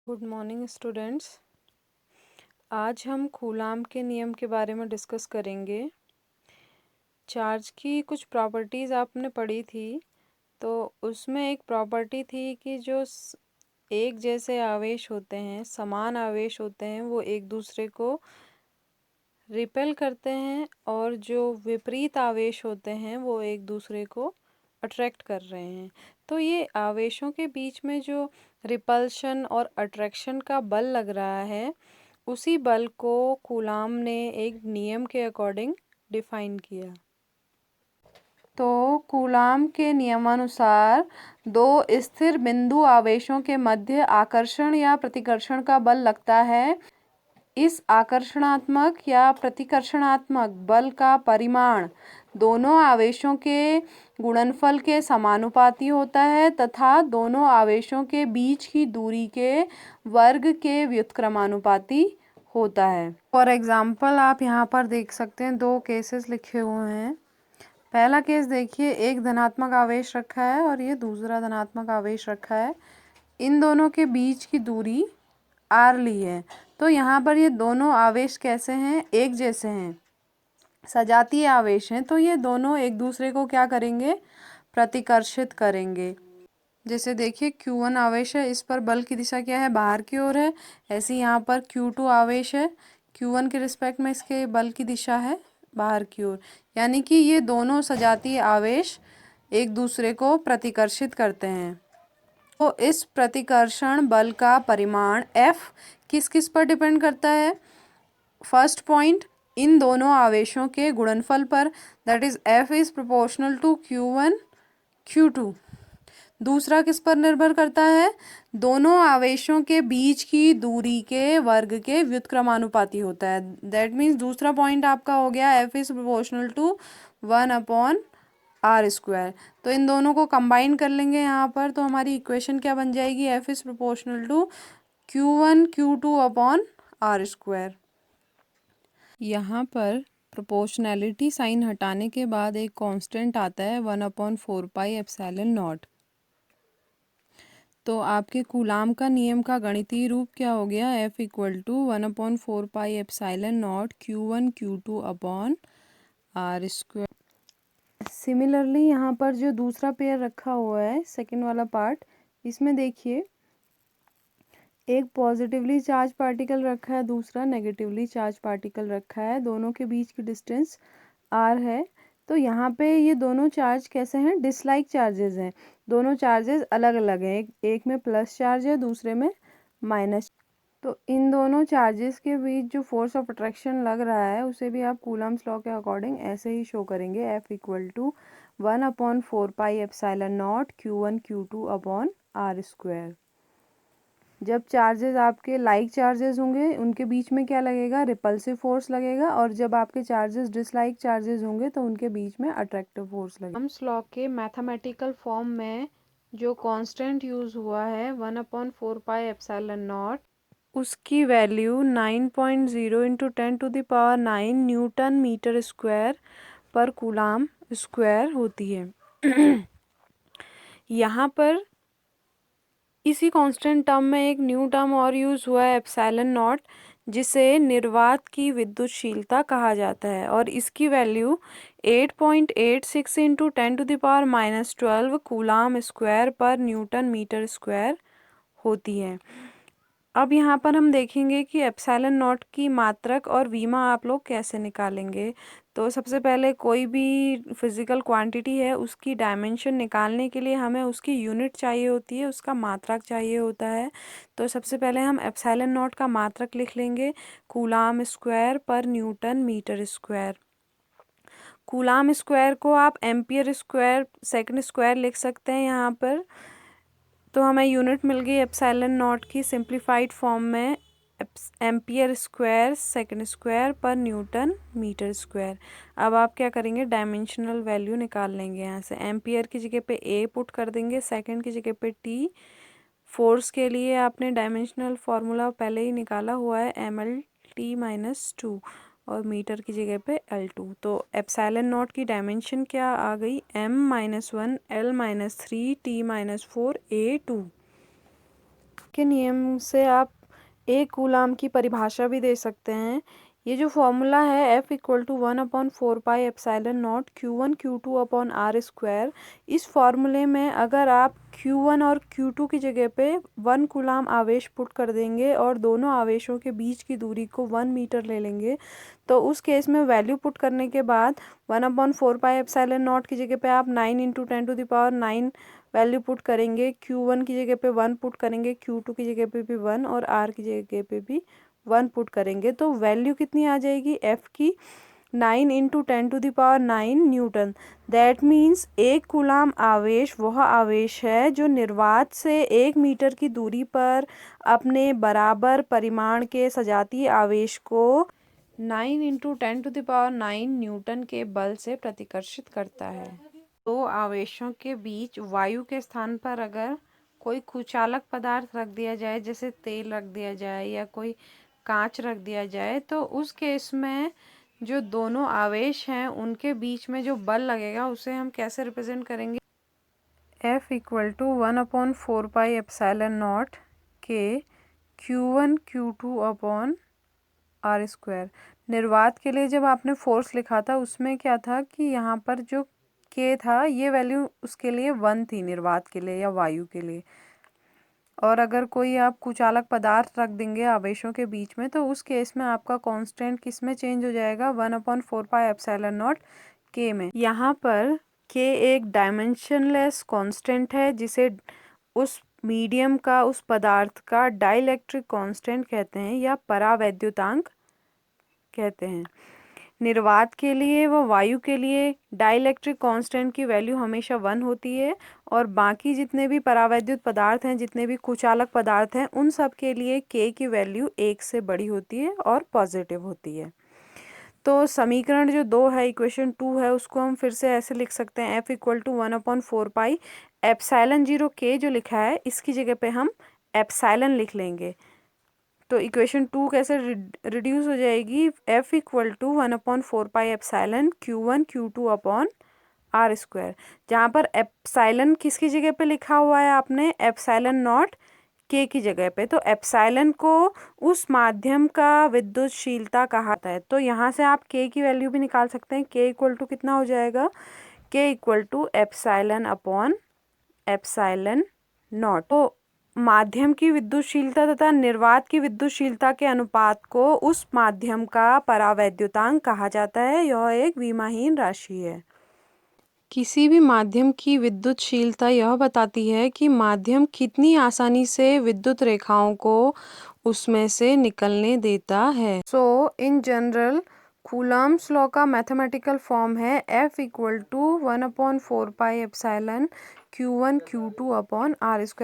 Good morning students. आज हम coulomb के नियम के बारे में डिस्कस करेंगे। चार्ज की कुछ प्रॉपर्टीज़ आपने पढ़ी थी, तो उसमें एक प्रॉपर्टी थी कि जो एक जैसे आवेश होते हैं, समान आवेश होते हैं, वो एक दूसरे को रिपेल करते हैं, और जो विपरीत आवेश होते हैं वो एक दूसरे को अट्रैक्ट कर रहे हैं। तो ये आवेशों के बीच में जो रिपल्शन और अट्रैक्शन का बल लग रहा है, उसी बल को कूलाम ने एक नियम के अकॉर्डिंग डिफाइन किया। तो कूलाम के नियमानुसार दो स्थिर बिंदु आवेशों के मध्य आकर्षण या प्रतिकर्षण का बल लगता है। इस आकर्षणात्मक या प्रतिकर्षणात्मक बल का परिमाण दोनों आवेशों के गुणनफल के समानुपाती होता है तथा दोनों आवेशों के बीच की दूरी के वर्ग के व्युत्क्रमानुपाती होता है। फॉर एग्जाम्पल आप यहाँ पर देख सकते हैं, दो केसेस लिखे हुए हैं। पहला केस देखिए, एक धनात्मक आवेश रखा है और ये दूसरा धनात्मक आवेश रखा है। इन दोनों के बीच की दूरी r ली है। तो यहाँ पर ये दोनों आवेश कैसे हैं? एक जैसे हैं, सजातीय आवेश हैं। तो ये दोनों एक दूसरे को क्या करेंगे? प्रतिकर्षित करेंगे। जैसे देखिए Q1 आवेश है, इस पर बल की दिशा क्या है? बाहर की ओर है। ऐसे यहाँ पर Q2 आवेश है, Q1 के रिस्पेक्ट में इसके बल की दिशा है बाहर की ओर। यानी कि ये दोनों सजातीय आवेश एक दूसरे को प्रतिकर्षित करते हैं। तो इस प्रतिकर्षण बल का परिमाण F किस किस पर डिपेंड करता है? फर्स्ट पॉइंट, इन दोनों आवेशों के गुणनफल पर, that is F is proportional to Q1 Q2। दूसरा किस पर निर्भर करता है? दोनों आवेशों के बीच की दूरी के वर्ग के व्युत्क्रमानुपाती होता है। दैट मीन्स दूसरा पॉइंट आपका हो गया F is proportional to 1/r²। तो इन दोनों को कंबाइन कर लेंगे यहाँ पर, तो हमारी इक्वेशन क्या बन जाएगी? F is proportional to Q1 Q2/r²। यहाँ पर प्रोपोर्शनैलिटी साइन हटाने के बाद एक कांस्टेंट आता है 1/4πε0। तो आपके कूलाम का नियम का गणितीय रूप क्या हो गया? F equal to 1/4πε0 Q1 Q2/r²। Similarly यहाँ पर जो दूसरा पेयर रखा हुआ है, सेकेंड वाला पार्ट, इसमें देखिए एक पॉजिटिवली चार्ज पार्टिकल रखा है, दूसरा नेगेटिवली चार्ज पार्टिकल रखा है। दोनों के बीच की डिस्टेंस r है। तो यहाँ पे ये दोनों चार्ज कैसे हैं? डिसलाइक चार्जेस हैं। दोनों चार्जेस अलग अलग हैं, एक में प्लस चार्ज है, दूसरे में माइनस। तो इन दोनों चार्जेस के बीच जो फोर्स ऑफ अट्रैक्शन लग रहा है, उसे भी आप कूलम्स लॉ के अकॉर्डिंग ऐसे ही शो करेंगे। F equal to 1/4πε0 Q1 Q2/r²। जब चार्जेस आपके लाइक चार्जेस होंगे, उनके बीच में क्या लगेगा? रिपल्सिव फोर्स लगेगा। और जब आपके चार्जेस डिसलाइक चार्जेस होंगे, तो उनके बीच में अट्रैक्टिव फोर्स लगेगा। कूलम्स लॉ के मैथमेटिकल फॉर्म में जो कांस्टेंट यूज हुआ है 1/4πε0, उसकी वैल्यू 9.0 × 10⁹ न्यूटन मीटर स्क्वायर पर कूलाम स्क्वायर होती है। यहाँ पर इसी कांस्टेंट टर्म में एक न्यू टर्म और यूज हुआ है ε0, जिसे निर्वात की विद्युतशीलता कहा जाता है, और इसकी वैल्यू 8.86 × 10⁻⁻12 कूलाम स्क्वायर पर न्यूटन मीटर स्क्वायर होती है। अब यहाँ पर हम देखेंगे कि ε0 की मात्रक और वीमा आप लोग कैसे निकालेंगे। तो सबसे पहले कोई भी फिजिकल क्वांटिटी है, उसकी डायमेंशन निकालने के लिए हमें उसकी यूनिट चाहिए होती है, उसका मात्रक चाहिए होता है। तो सबसे पहले हम ε0 का मात्रक लिख लेंगे, कूलाम स्क्वायर पर newton metre square. Coulomb square को आप एम्पियर स्क्वायर सेकंड स्क्वायर लिख सकते हैं यहाँ पर। तो हमें यूनिट मिल गई ε0 की सिंप्लीफाइड फॉर्म में, एम्पियर स्क्वायर सेकंड स्क्वायर पर न्यूटन मीटर स्क्वायर। अब आप क्या करेंगे? डायमेंशनल वैल्यू निकाल लेंगे। यहाँ से एम्पियर की जगह पे A पुट कर देंगे, सेकंड की जगह पे T। फोर्स के लिए आपने डायमेंशनल फार्मूला पहले ही निकाला हुआ है, mLT-2, और मीटर की जगह पे L2। तो ε0 की डायमेंशन क्या आ गई? m-1 L-3 T-4 A2। के नियम से आप एक कूलाम की परिभाषा भी दे सकते हैं। ये जो फॉर्मूला है F equal to 1/4πε0 Q1 Q2 upon r square, इस फॉर्मूले में अगर आप Q1 और Q2 की जगह पे 1 कूलाम आवेश पुट कर देंगे और दोनों आवेशों के बीच की दूरी को 1 मीटर ले लेंगे, तो उस केस में वैल्यू पुट करने के बाद 1/4πε0 की जगह पे आप 9 × 10⁹ वैल्यू पुट करेंगे, Q1 की जगह पे 1 पुट करेंगे, Q2 की जगह पे भी 1 और R की जगह पे भी 1 पुट करेंगे, तो वैल्यू कितनी आ जाएगी F की 9 × 10⁹ न्यूटन। दैट मीन्स एक कूलाम आवेश वह आवेश है जो निर्वात से 1 मीटर की दूरी पर अपने बराबर परिमाण के सजातीय आवेश को 9 × 10⁹ न्यूटन के बल से प्रतिकर्षित करता है। दो आवेशों के बीच वायु के स्थान पर अगर कोई कुचालक पदार्थ रख दिया जाए, जैसे तेल रख दिया जाए या कोई कांच रख दिया जाए, तो उस केस में जो दोनों आवेश हैं उनके बीच में जो बल लगेगा उसे हम कैसे रिप्रेजेंट करेंगे? F इक्वल टू 1/4πε0 के Q1 Q2 upon r square. निर्वात के लिए जब आपने फोर्स लिखा था उसमें क्या था कि यहाँ पर जो K था ये वैल्यू उसके लिए 1 थी, निर्वात के लिए या वायु के लिए। और अगर कोई आप कुचालक पदार्थ रख देंगे आवेशों के बीच में, तो उस केस में आपका कांस्टेंट किस में चेंज हो जाएगा? 1/4πε0 K में। यहाँ पर K एक डायमेंशनलेस कांस्टेंट है जिसे उस मीडियम का, उस पदार्थ का डाइलेक्ट्रिक कांस्टेंट कहते हैं या परावैद्युतांक कहते हैं। निर्वात के लिए व वायु के लिए डाइलेक्ट्रिक कांस्टेंट की वैल्यू हमेशा 1 होती है और बाकी जितने भी परावैद्युत पदार्थ हैं, जितने भी कुचालक पदार्थ हैं, उन सब के लिए K की वैल्यू 1 से बड़ी होती है और पॉजिटिव होती है। तो समीकरण जो 2 है, इक्वेशन 2 है, उसको हम फिर से ऐसे लिख सकते हैं F इक्वल टू 1/4πε0 K जो लिखा है इसकी जगह पे हम एप्साइलन लिख लेंगे। तो इक्वेशन 2 कैसे रिड्यूस हो जाएगी? F equal to 1/4πε Q1 Q2 upon r square, जहाँ पर एप्साइलन किसकी जगह पे लिखा हुआ है आपने? एप्साइलन नॉट K की जगह पे। तो एप्साइलन को उस माध्यम का विद्युतशीलता कहा जाता है। तो यहाँ से आप K की वैल्यू भी निकाल सकते हैं। K इक्वल टू कितना हो जाएगा? K equal to epsilon upon epsilon nought. तो माध्यम की विद्युतशीलता तथा निर्वात की विद्युतशीलता के अनुपात को उस माध्यम का परावैद्युतांक कहा जाता है। यह एक विमाहीन राशि है। किसी भी माध्यम की विद्युतशीलता यह बताती है कि माध्यम कितनी आसानी से विद्युत रेखाओं को उसमें से निकलने देता है। So in general Coulomb's law का मैथमेटिकल फॉर्म है F equal to 1/4πε Q1 Q2 upon r square.